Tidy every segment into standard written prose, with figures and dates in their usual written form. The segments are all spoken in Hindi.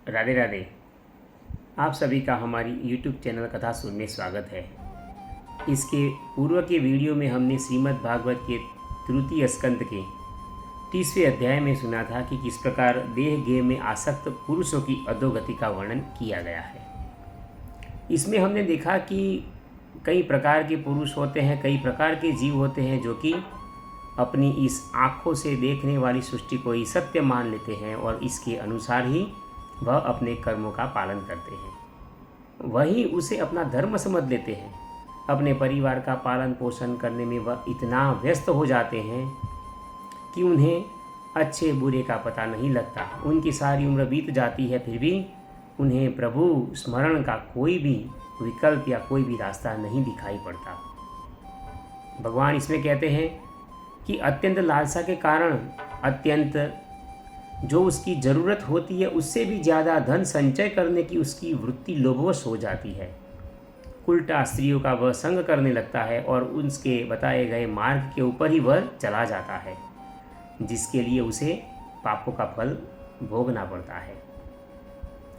राधे राधे। आप सभी का हमारी YouTube चैनल कथा सुनने स्वागत है। इसके पूर्व के वीडियो में हमने श्रीमद् भागवत के तृतीय स्कंद के 30वें अध्याय में सुना था कि किस प्रकार देह गेह में आसक्त पुरुषों की अधोगति का वर्णन किया गया है। इसमें हमने देखा कि कई प्रकार के पुरुष होते हैं, कई प्रकार के जीव होते हैं जो कि अपनी इस आँखों से देखने वाली सृष्टि को ही सत्य मान लेते हैं और इसके अनुसार ही वह अपने कर्मों का पालन करते हैं। वही उसे अपना धर्म समझ लेते हैं। अपने परिवार का पालन पोषण करने में वह इतना व्यस्त हो जाते हैं कि उन्हें अच्छे बुरे का पता नहीं लगता। उनकी सारी उम्र बीत जाती है, फिर भी उन्हें प्रभु स्मरण का कोई भी विकल्प या कोई भी रास्ता नहीं दिखाई पड़ता। भगवान इसमें कहते हैं कि अत्यंत लालसा के कारण अत्यंत जो उसकी ज़रूरत होती है उससे भी ज़्यादा धन संचय करने की उसकी वृत्ति लोभवश हो जाती है। उल्टा स्त्रियों का वह संग करने लगता है और उसके बताए गए मार्ग के ऊपर ही वह चला जाता है, जिसके लिए उसे पापों का फल भोगना पड़ता है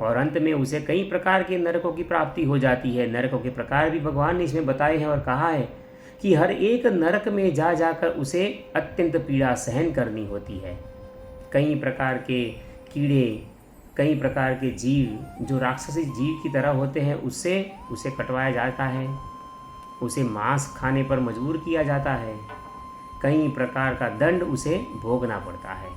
और अंत में उसे कई प्रकार के नरकों की प्राप्ति हो जाती है। नरकों के प्रकार भी भगवान ने इसमें बताए हैं और कहा है कि हर एक नरक में जा जाकर उसे अत्यंत पीड़ा सहन करनी होती है। कई प्रकार के कीड़े, कई प्रकार के जीव जो राक्षसी जीव की तरह होते हैं उससे उसे कटवाया जाता है, उसे मांस खाने पर मजबूर किया जाता है, कई प्रकार का दंड उसे भोगना पड़ता है।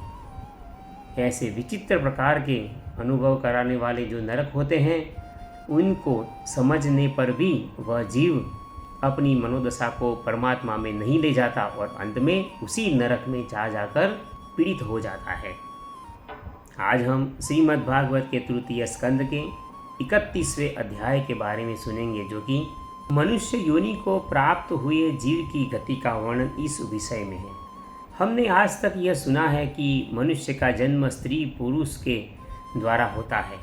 ऐसे विचित्र प्रकार के अनुभव कराने वाले जो नरक होते हैं उनको समझने पर भी वह जीव अपनी मनोदशा को परमात्मा में नहीं ले जाता और अंत में उसी नरक में जा जाकर पीड़ित हो जाता है। आज हम श्रीमद् भागवत के तृतीय स्कंद के 31वें अध्याय के बारे में सुनेंगे, जो कि मनुष्य योनि को प्राप्त हुए जीव की गति का वर्णन इस विषय में है। हमने आज तक यह सुना है कि मनुष्य का जन्म स्त्री पुरुष के द्वारा होता है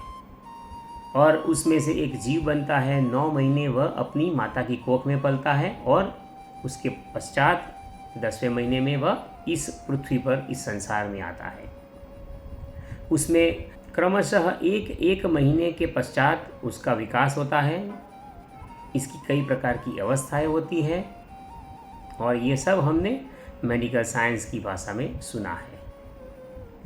और उसमें से एक जीव बनता है। 9 महीने वह अपनी माता की कोख में पलता है और उसके पश्चात 10वें महीने में वह इस पृथ्वी पर, इस संसार में आता है। उसमें क्रमशः एक महीने के पश्चात उसका विकास होता है। इसकी कई प्रकार की अवस्थाएं होती हैं और ये सब हमने मेडिकल साइंस की भाषा में सुना है।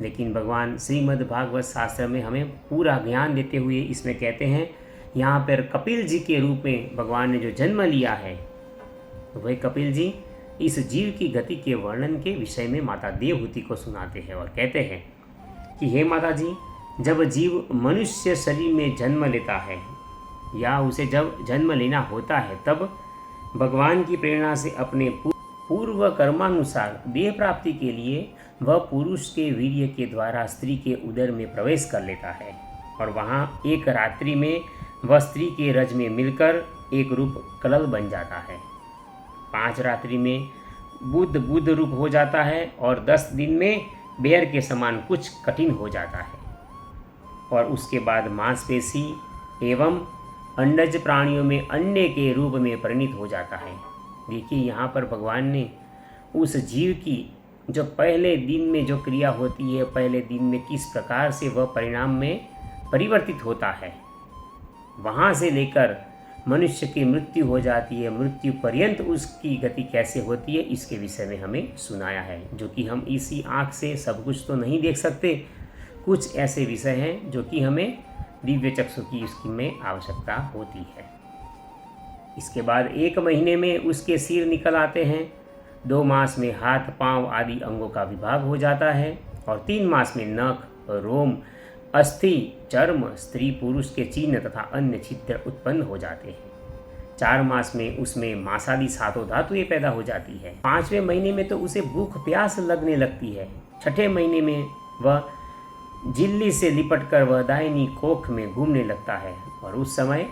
लेकिन भगवान श्रीमद् भागवत शास्त्र में हमें पूरा ज्ञान देते हुए इसमें कहते हैं, यहाँ पर कपिल जी के रूप में भगवान ने जो जन्म लिया है वह कपिल जी इस जीव की गति के वर्णन के विषय में माता देवहूति को सुनाते हैं और कहते हैं कि हे माता जी, जब जीव मनुष्य शरीर में जन्म लेता है या उसे जब जन्म लेना होता है तब भगवान की प्रेरणा से अपने पूर्व कर्मानुसार देह प्राप्ति के लिए वह पुरुष के वीर्य के द्वारा स्त्री के उदर में प्रवेश कर लेता है और वहाँ एक रात्रि में वह स्त्री के रज में मिलकर एक रूप कलल बन जाता है। 5 रात्रि में बुद्ध रूप हो जाता है और 10 दिन में बेर के समान कुछ कठिन हो जाता है और उसके बाद मांसपेशी एवं अंडज प्राणियों में अंडे के रूप में परिणित हो जाता है। देखिए, यहाँ पर भगवान ने उस जीव की जो पहले दिन में जो क्रिया होती है, पहले दिन में किस प्रकार से वह परिणाम में परिवर्तित होता है, वहाँ से लेकर मनुष्य की मृत्यु हो जाती है, मृत्यु पर्यंत उसकी गति कैसे होती है, इसके विषय में हमें सुनाया है। जो कि हम इसी आँख से सब कुछ तो नहीं देख सकते, कुछ ऐसे विषय हैं जो कि हमें दिव्य चक्षु की उसकी में आवश्यकता होती है। इसके बाद 1 महीने में उसके सिर निकल आते हैं, 2 मास में हाथ पांव आदि अंगों का विभाग हो जाता है और 3 मास में नख, रोम, अस्थि, चर्म, स्त्री पुरुष के चिन्ह तथा अन्य छिद्र उत्पन्न हो जाते हैं। 4 मास में उसमें मांसादि 7 धातुएं पैदा हो जाती है। 5वें महीने में तो उसे भूख प्यास लगने लगती है। 6ठे महीने में वह झिल्ली से लिपटकर वह दाहिनी कोख में घूमने लगता है और उस समय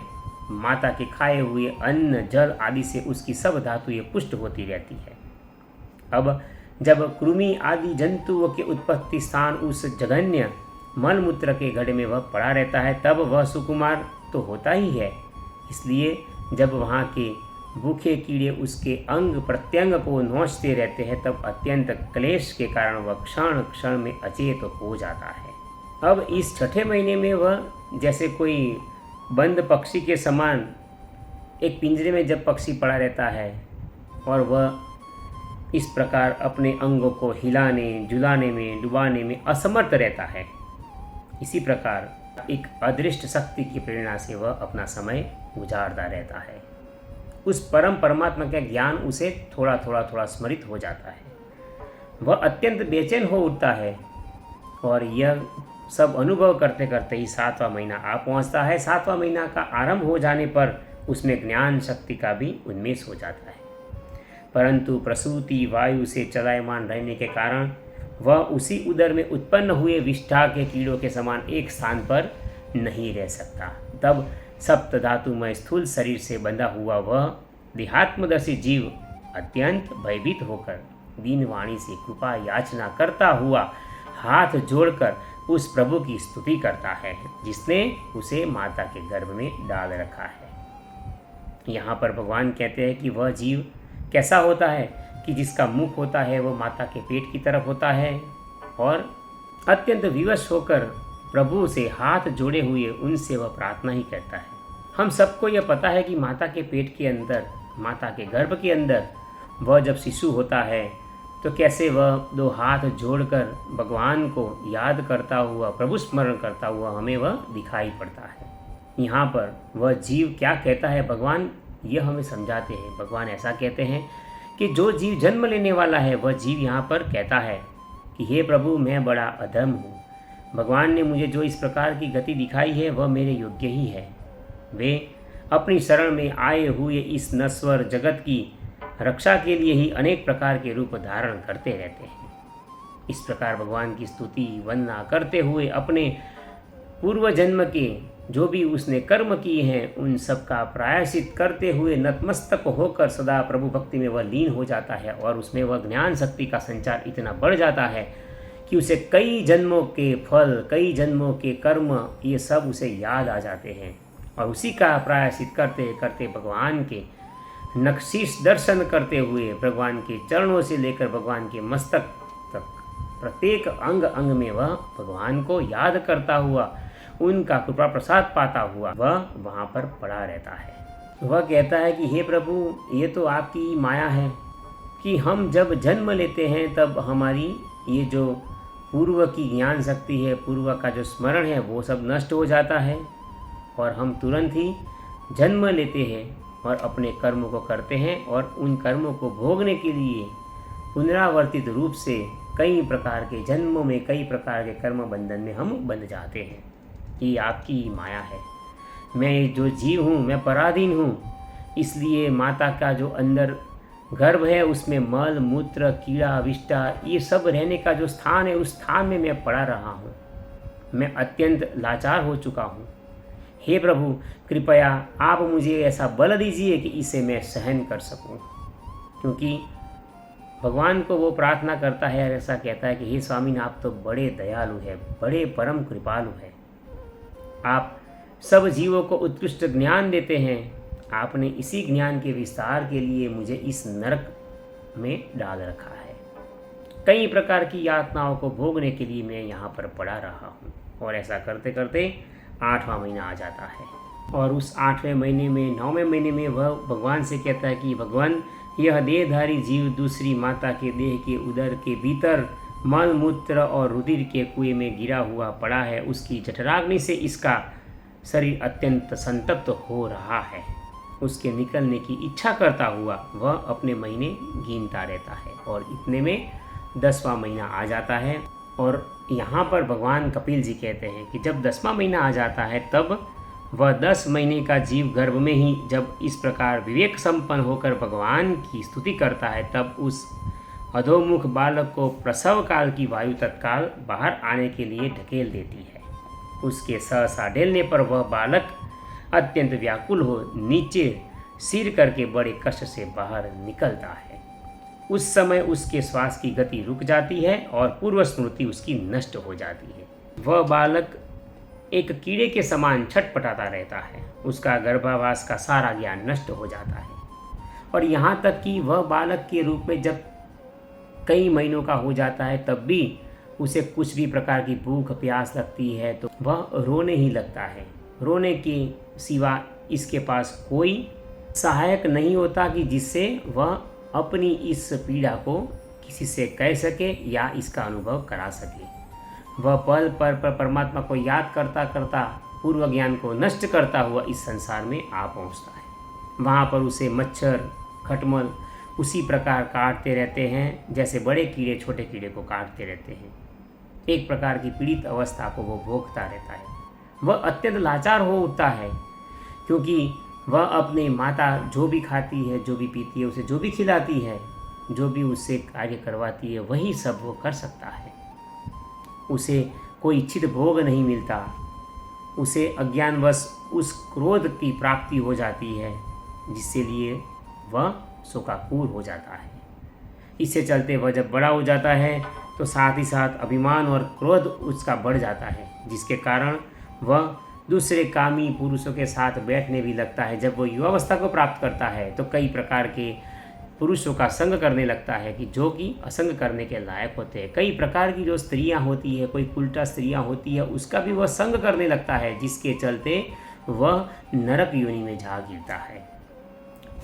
माता के खाए हुए अन्न जल आदि से उसकी सब धातुएं पुष्ट होती रहती है। अब जब कृमि आदि जंतुओं के उत्पत्ति स्थान उस जघन्य मलमूत्र के घड़े में वह पड़ा रहता है, तब वह सुकुमार तो होता ही है। इसलिए जब वहाँ के भूखे कीड़े उसके अंग प्रत्यंग को नोचते रहते हैं तब अत्यंत क्लेश के कारण वह क्षण क्षण में अचेत हो जाता है। अब इस छठे महीने में वह जैसे कोई बंद पक्षी के समान एक पिंजरे में जब पक्षी पड़ा रहता है और वह इस प्रकार अपने अंगों को हिलाने, झुलाने में, डुबाने में असमर्थ रहता है, इसी प्रकार एक अदृष्ट शक्ति की प्रेरणा से वह अपना समय गुजारता रहता है। उस परम परमात्मा का ज्ञान उसे थोड़ा थोड़ा स्मरित हो जाता है। वह अत्यंत बेचैन हो उठता है और यह सब अनुभव करते करते ही 7वां महीना आ पहुंचता है। 7वां महीना का आरंभ हो जाने पर उसमें ज्ञान शक्ति का भी उन्मेष हो जाता है, परंतु प्रसूति वायु से चलायमान रहने के कारण वह उसी उदर में उत्पन्न हुए विष्ठा के कीड़ों के समान एक स्थान पर नहीं रह सकता। तब सप्त धातुमय स्थूल शरीर से बंधा हुआ वह देहात्मदर्शी जीव अत्यंत भयभीत होकर दीन वाणी से कृपा याचना करता हुआ हाथ जोड़कर उस प्रभु की स्तुति करता है जिसने उसे माता के गर्भ में डाल रखा है। यहाँ पर भगवान कहते हैं कि वह जीव कैसा होता है कि जिसका मुख होता है वह माता के पेट की तरफ होता है और अत्यंत विवश होकर प्रभु से हाथ जोड़े हुए उनसे वह प्रार्थना ही करता है। हम सबको यह पता है कि माता के पेट के अंदर, माता के गर्भ के अंदर वह जब शिशु होता है तो कैसे वह दो हाथ जोड़कर भगवान को याद करता हुआ, प्रभु स्मरण करता हुआ हमें वह दिखाई पड़ता है। यहाँ पर वह जीव क्या कहता है, भगवान यह हमें समझाते हैं। भगवान ऐसा कहते हैं कि जो जीव जन्म लेने वाला है वह जीव यहाँ पर कहता है कि हे प्रभु, मैं बड़ा अधम हूँ। भगवान ने मुझे जो इस प्रकार की गति दिखाई है वह मेरे योग्य ही है। वे अपनी शरण में आए हुए इस नश्वर जगत की रक्षा के लिए ही अनेक प्रकार के रूप धारण करते रहते हैं। इस प्रकार भगवान की स्तुति वंदना करते हुए अपने पूर्व जन्म के जो भी उसने कर्म किए हैं उन सब का प्रायश्चित करते हुए नतमस्तक होकर सदा प्रभु भक्ति में वह लीन हो जाता है और उसमें वह ज्ञान शक्ति का संचार इतना बढ़ जाता है कि उसे कई जन्मों के फल, कई जन्मों के कर्म ये सब उसे याद आ जाते हैं और उसी का प्रायश्चित करते करते भगवान के नक्शीश दर्शन करते हुए भगवान के चरणों से लेकर भगवान के मस्तक तक प्रत्येक अंग अंग में वह भगवान को याद करता हुआ, उनका कृपा प्रसाद पाता हुआ वह वहाँ पर पड़ा रहता है। वह कहता है कि हे प्रभु, ये तो आपकी माया है कि हम जब जन्म लेते हैं तब हमारी ये जो पूर्व की ज्ञान शक्ति है, पूर्व का जो स्मरण है वो सब नष्ट हो जाता है और हम तुरंत ही जन्म लेते हैं और अपने कर्म को करते हैं और उन कर्मों को भोगने के लिए पुनरावर्तित रूप से कई प्रकार के जन्मों में कई प्रकार के कर्म बंधन में हम बंध जाते हैं। ये आपकी माया है। मैं जो जीव हूँ मैं पराधीन हूँ, इसलिए माता का जो अंदर गर्भ है उसमें मल मूत्र कीड़ा विष्ठा ये सब रहने का जो स्थान है उस स्थान में मैं पड़ा रहा हूँ। मैं अत्यंत लाचार हो चुका हूँ। हे प्रभु, कृपया आप मुझे ऐसा बल दीजिए कि इसे मैं सहन कर सकूं। क्योंकि भगवान को वो प्रार्थना करता है और ऐसा कहता है कि हे स्वामी, आप तो बड़े दयालु हैं, बड़े परम कृपालु हैं। आप सब जीवों को उत्कृष्ट ज्ञान देते हैं। आपने इसी ज्ञान के विस्तार के लिए मुझे इस नरक में डाल रखा है। कई प्रकार की यातनाओं को भोगने के लिए मैं यहाँ पर पड़ा रहा हूँ। और ऐसा करते करते 8वां महीना आ जाता है और उस 8वें महीने में 9वें महीने में वह भगवान से कहता है कि भगवान, यह देहधारी जीव दूसरी माता के देह के उदर के भीतर मल मूत्र और रुधिर के कुएं में गिरा हुआ पड़ा है। उसकी जठराग्नि से इसका शरीर अत्यंत संतप्त हो रहा है। उसके निकलने की इच्छा करता हुआ वह अपने महीने गिनता रहता है और इतने में 10वां महीना आ जाता है। और यहाँ पर भगवान कपिल जी कहते हैं कि जब 10वां महीना आ जाता है तब वह 10 महीने का जीव गर्भ में ही जब इस प्रकार विवेक संपन्न होकर भगवान की स्तुति करता है तब उस अधोमुख बालक को प्रसव काल की वायु तत्काल बाहर आने के लिए ढकेल देती है। उसके सहसा ढेलने पर वह बालक अत्यंत व्याकुल हो नीचे सिर करके बड़े कष्ट से बाहर निकलता है। उस समय उसके श्वास की गति रुक जाती है और पूर्व स्मृति उसकी नष्ट हो जाती है। वह बालक एक कीड़े के समान छटपटाता रहता है। उसका गर्भावास का सारा ज्ञान नष्ट हो जाता है और यहाँ तक कि वह बालक के रूप में जब कई महीनों का हो जाता है तब भी उसे कुछ भी प्रकार की भूख प्यास लगती है तो वह रोने ही लगता है। रोने के सिवा इसके पास कोई सहायक नहीं होता कि जिससे वह अपनी इस पीड़ा को किसी से कह सके या इसका अनुभव करा सके। वह पल पर परमात्मा को याद करता करता पूर्व ज्ञान को नष्ट करता हुआ इस संसार में आ पहुंचता है। वहाँ पर उसे मच्छर खटमल उसी प्रकार काटते रहते हैं जैसे बड़े कीड़े छोटे कीड़े को काटते रहते हैं। एक प्रकार की पीड़ित अवस्था को वो भोगता रहता है। वह अत्यंत लाचार हो उठता है क्योंकि वह अपने माता जो भी खाती है, जो भी पीती है, उसे जो भी खिलाती है, जो भी उससे कार्य करवाती है, वही सब वो कर सकता है। उसे कोई इच्छित भोग नहीं मिलता। उसे अज्ञानवश उस क्रोध की प्राप्ति हो जाती है जिससे लिए वह शोकाकुल हो जाता है। इससे चलते वह जब बड़ा हो जाता है तो साथ ही साथ अभिमान और क्रोध उसका बढ़ जाता है, जिसके कारण वह दूसरे कामी पुरुषों के साथ बैठने भी लगता है। जब वो युवावस्था को प्राप्त करता है तो कई प्रकार के पुरुषों का संग करने लगता है कि जो कि असंग करने के लायक होते हैं। कई प्रकार की जो स्त्रियां होती है, कोई उल्टा स्त्रियां होती है, उसका भी वह संग करने लगता है, जिसके चलते वह नरक योनि में जा गिरता है।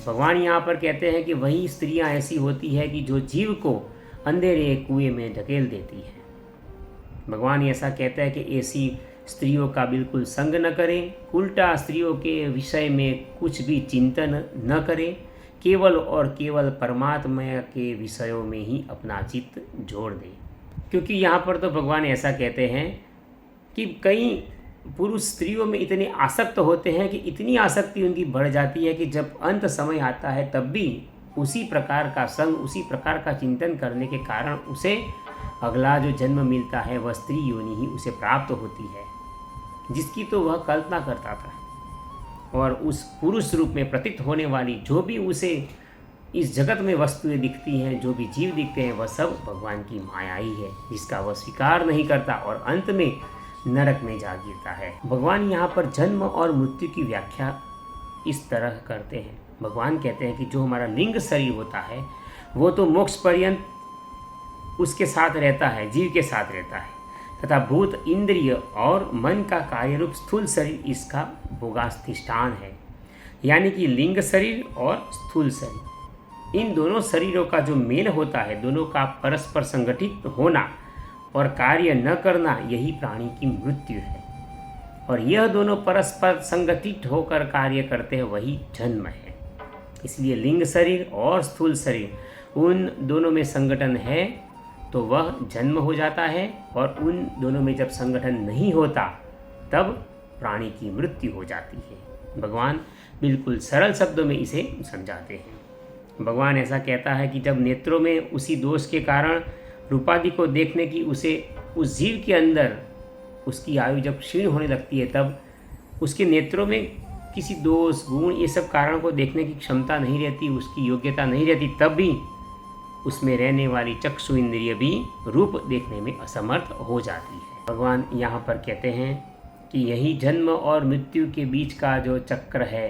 भगवान यहाँ पर कहते हैं कि वही स्त्रियां ऐसी होती है कि जो जीव को अंधेरे कुएं में ढकेल देती है। भगवान ऐसा कहता है कि ऐसी स्त्रियों का बिल्कुल संग न करें, उल्टा स्त्रियों के विषय में कुछ भी चिंतन न करें, केवल और केवल परमात्मा के विषयों में ही अपना चित्त जोड़ दें। क्योंकि यहाँ पर तो भगवान ऐसा कहते हैं कि कई पुरुष स्त्रियों में इतने आसक्त होते हैं कि इतनी आसक्ति उनकी बढ़ जाती है कि जब अंत समय आता है तब भी उसी प्रकार का संग, उसी प्रकार का चिंतन करने के कारण उसे अगला जो जन्म मिलता है वह स्त्री योनि ही उसे प्राप्त होती है, जिसकी तो वह कल्पना करता था। और उस पुरुष रूप में प्रतीत होने वाली जो भी उसे इस जगत में वस्तुएं दिखती हैं, जो भी जीव दिखते हैं, वह सब भगवान की माया ही है, जिसका वह स्वीकार नहीं करता और अंत में नरक में जा गिरता है। भगवान यहाँ पर जन्म और मृत्यु की व्याख्या इस तरह करते हैं। भगवान कहते हैं कि जो हमारा लिंग शरीर होता है वो तो मोक्ष पर्यंत उसके साथ रहता है, जीव के साथ रहता है, तथा भूत इंद्रिय और मन का कार्यरूप स्थूल शरीर इसका भोगाधिष्ठान है। यानी कि लिंग शरीर और स्थूल शरीर, इन दोनों शरीरों का जो मेल होता है, दोनों का परस्पर संगठित होना और कार्य न करना, यही प्राणी की मृत्यु है। और यह दोनों परस्पर संगठित होकर कार्य करते हैं, वही जन्म है। इसलिए लिंग शरीर और स्थूल शरीर, उन दोनों में संगठन है तो वह जन्म हो जाता है, और उन दोनों में जब संगठन नहीं होता तब प्राणी की मृत्यु हो जाती है। भगवान बिल्कुल सरल शब्दों में इसे समझाते हैं। भगवान ऐसा कहता है कि जब नेत्रों में उसी दोष के कारण रूपादि को देखने की उसे उस जीव के अंदर उसकी आयु जब क्षीण होने लगती है, तब उसके नेत्रों में किसी दोष गुण ये सब कारण को देखने की क्षमता नहीं रहती, उसकी योग्यता नहीं रहती, तब भी उसमें रहने वाली चक्षु इंद्रिय भी रूप देखने में असमर्थ हो जाती है। भगवान यहाँ पर कहते हैं कि यही जन्म और मृत्यु के बीच का जो चक्र है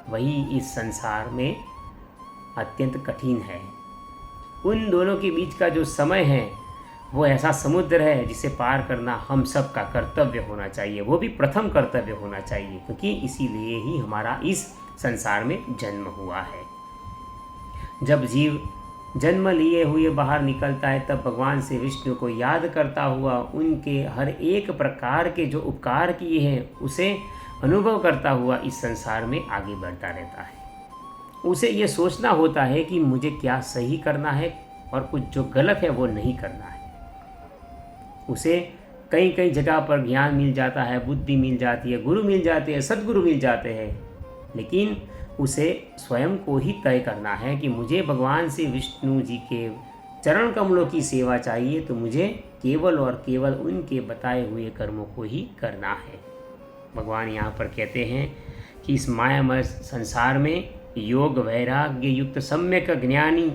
वही इस संसार में अत्यंत कठिन है। उन दोनों के बीच का जो समय है वो ऐसा समुद्र है जिसे पार करना हम सब का कर्तव्य होना चाहिए, वो भी प्रथम कर्तव्य होना चाहिए, क्योंकि इसीलिए ही हमारा इस संसार में जन्म हुआ है। जब जीव जन्म लिए हुए बाहर निकलता है तब भगवान से विष्णु को याद करता हुआ उनके हर एक प्रकार के जो उपकार किए हैं उसे अनुभव करता हुआ इस संसार में आगे बढ़ता रहता है। उसे ये सोचना होता है कि मुझे क्या सही करना है और कुछ जो गलत है वो नहीं करना है। उसे कई कई जगह पर ज्ञान मिल जाता है, बुद्धि मिल जाती है, गुरु मिल जाते हैं, सद्गुरु मिल जाते हैं, लेकिन उसे स्वयं को ही तय करना है कि मुझे भगवान से विष्णु जी के चरण कमलों की सेवा चाहिए, तो मुझे केवल और केवल उनके बताए हुए कर्मों को ही करना है। भगवान यहाँ पर कहते हैं कि इस मायामय संसार में योग वैराग्य युक्त सम्यक ज्ञानी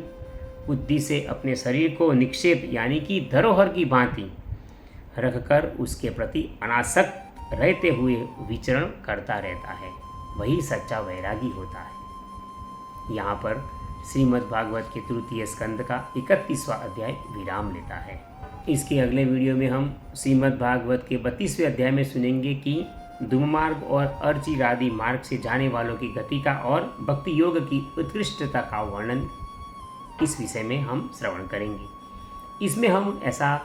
बुद्धि से अपने शरीर को निक्षेप यानी कि धरोहर की भांति रखकर उसके प्रति अनासक्त रहते हुए विचरण करता रहता है, वही सच्चा वैरागी होता है। यहाँ पर श्रीमद् भागवत के तृतीय स्कंद का 31वां अध्याय विराम लेता है। इसके अगले वीडियो में हम श्रीमद् भागवत के 32वें अध्याय में सुनेंगे कि दुर्मार्ग और अर्चिरादि मार्ग से जाने वालों की गति का और भक्ति योग की उत्कृष्टता का वर्णन इस विषय में हम श्रवण करेंगे। इसमें हम ऐसा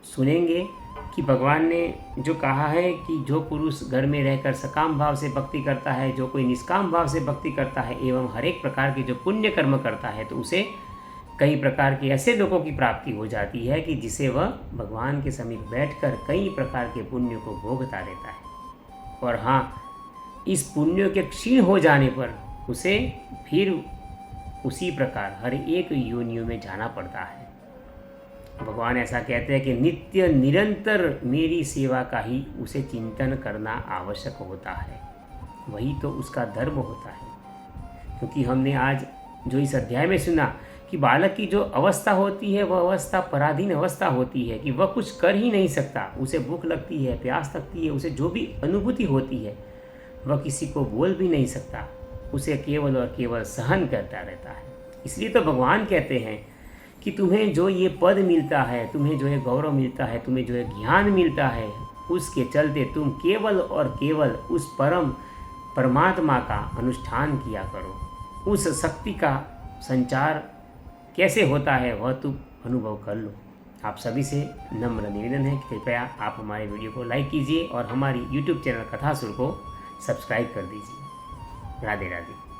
सुनेंगे कि भगवान ने जो कहा है कि जो पुरुष घर में रहकर सकाम भाव से भक्ति करता है, जो कोई निष्काम भाव से भक्ति करता है एवं हर एक प्रकार के जो पुण्य कर्म करता है, तो उसे कई प्रकार के ऐसे लोगों की प्राप्ति हो जाती है कि जिसे वह भगवान के समीप बैठकर कई प्रकार के पुण्य को भोगता रहता है। और हाँ, इस पुण्य के क्षीण हो जाने पर उसे फिर उसी प्रकार हर एक योनियों में जाना पड़ता है। भगवान ऐसा कहते हैं कि नित्य निरंतर मेरी सेवा का ही उसे चिंतन करना आवश्यक होता है, वही तो उसका धर्म होता है। क्योंकि हमने आज जो इस अध्याय में सुना कि बालक की जो अवस्था होती है वह अवस्था पराधीन अवस्था होती है कि वह कुछ कर ही नहीं सकता। उसे भूख लगती है, प्यास लगती है, उसे जो भी अनुभूति होती है वह किसी को बोल भी नहीं सकता, उसे केवल और केवल सहन करता रहता है। इसलिए तो भगवान कहते हैं कि तुम्हें जो ये पद मिलता है, तुम्हें जो ये गौरव मिलता है, तुम्हें जो ये ज्ञान मिलता है, उसके चलते तुम केवल और केवल उस परमात्मा का अनुष्ठान किया करो। उस शक्ति का संचार कैसे होता है वह तुम अनुभव कर लो। आप सभी से नम्र निवेदन है कि कृपया आप हमारे वीडियो को लाइक कीजिए और हमारी YouTube चैनल कथासुर को सब्सक्राइब कर दीजिए। राधे राधे।